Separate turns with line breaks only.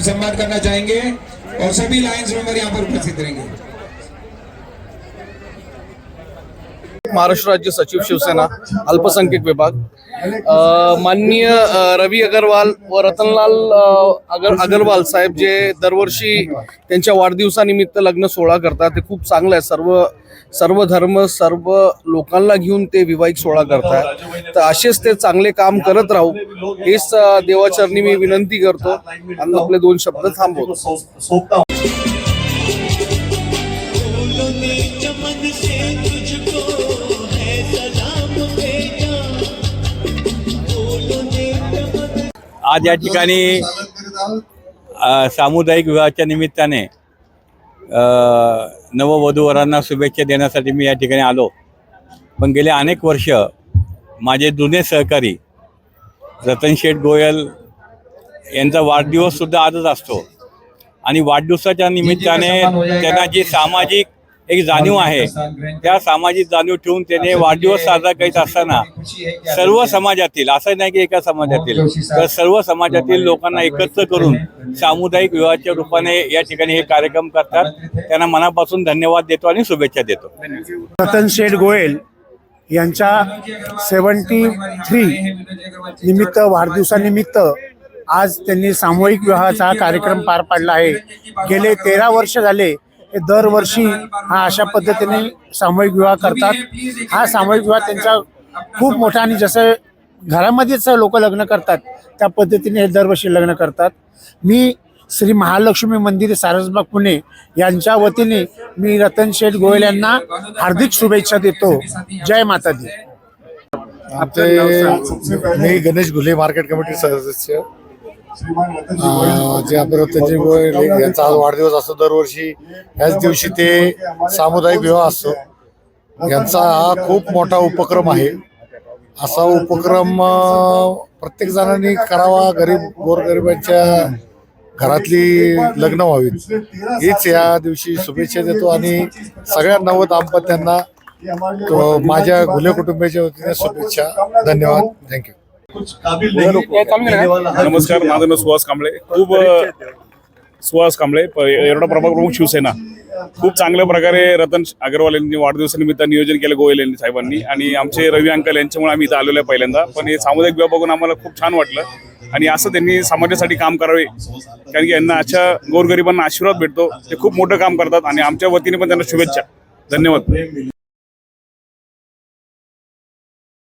सम्मान करना चाहेंगे और सभी लायंस मेंबर यहाँ पर उपस्थित रहेंगे।
महाराष्ट्र राज्य सचिव शिवसेना अल्पसंख्यक विभाग माननीय रवी अग्रवाल व रतनलाल अग्रवाल साहेब जे दरवर्षी त्यांच्या वाढदिवसानिमित्त लग्न सोहळा करतात ते खूप चांगलं आहे। सर्व धर्म सर्व लोकांना घेऊन ते विवाहिक सोहळा करतात, तर असेच ते चांगले काम करत राहू हेच देवाचरणी मी विनंती करतो आणि आपले 2 शब्द थांबवतो।
आज या ठिकाणी सामुदायिक विवाहाच्या निमित्ताने नववधूवरांना शुभेच्छा देण्यासाठी मी या ठिकाणी आलो। पण गेले अनेक वर्ष माझे जुने सहकारी रतन शेठ गोयल यांचा वाढदिवससुद्धा आजच असतो आणि वाढदिवसाच्या निमित्ताने त्यांना जी सामाजिक एक जाणीव आहे त्या सामाजिक जाणीव ठेवून त्याने वाढदिवस साजरा करीत असताना सर्व समाजातील, असं नाही की एका समाजातील, तर सर्व समाजातील लोकांना एकत्र करून सामुदायिक विवाहाच्या रूपाने या ठिकाणी हे कार्यक्रम करतात। त्यांना मनापासून धन्यवाद देतो आणि शुभेच्छा देतो।
रतन शेठ गोयल यांच्या 73 निमित्त वाढदिवसानिमित्त आज त्यांनी सामूहिक विवाहाचा कार्यक्रम पार पाडला आहे। गेले 13 वर्ष झाले दरवर्षी हा अशा पद्धतीने सामूहिक विवाह करतात। हा सामूहिक विवाह त्यांचा खूप मोठा आणि जसं घरामध्येच लोक लग्न करतात त्या पद्धतीने हे दरवर्षी लग्न करतात। मी श्री महालक्ष्मी मंदिर सारसबाग पुणे यांच्या वतीने मी रतन शेठ गोयल यांना हार्दिक शुभेच्छा देतो। जय माता दी।
मी गणेश घुले मार्केट कमिटी सदस्य जे आपले रतनजी गोयल यांचा आज वाढदिवस असतो दरवर्षी याच दिवशी ते सामुदायिक विवाह असतो। यांचा हा खूप मोठा उपक्रम आहे। असा उपक्रम प्रत्येक जणांनी करावा, गोरगरिबांच्या घरातली लग्न व्हावीत हीच या दिवशी शुभेच्छा देतो आणि सगळ्या नव दाम्पत्यांना माझ्या घुले कुटुंबियाच्या वतीने शुभेच्छा। धन्यवाद, थँक्यू।
नमस्कार, माझं नाव सुहास कांबळे येरवडा प्रभाग प्रमुख शिवसेना। खूप चांगल्या प्रकारे रतन अग्रवाल यांनी वाढदिवसानिमित्त नियोजन केलं गोयल यांनी साहेबांनी आणि आमचे रवी अंकल यांच्यामुळे आम्ही इथं आलेलो आहे पहिल्यांदा। पण हे सामुदायिक विवाह बघून आम्हाला खूप छान वाटलं आणि असं त्यांनी समाजासाठी काम करावे, कारण की यांना अशा गोरगरिबांना आशीर्वाद भेटतो, ते खूप मोठं काम करतात आणि आमच्या वतीने पण त्यांना शुभेच्छा। धन्यवाद।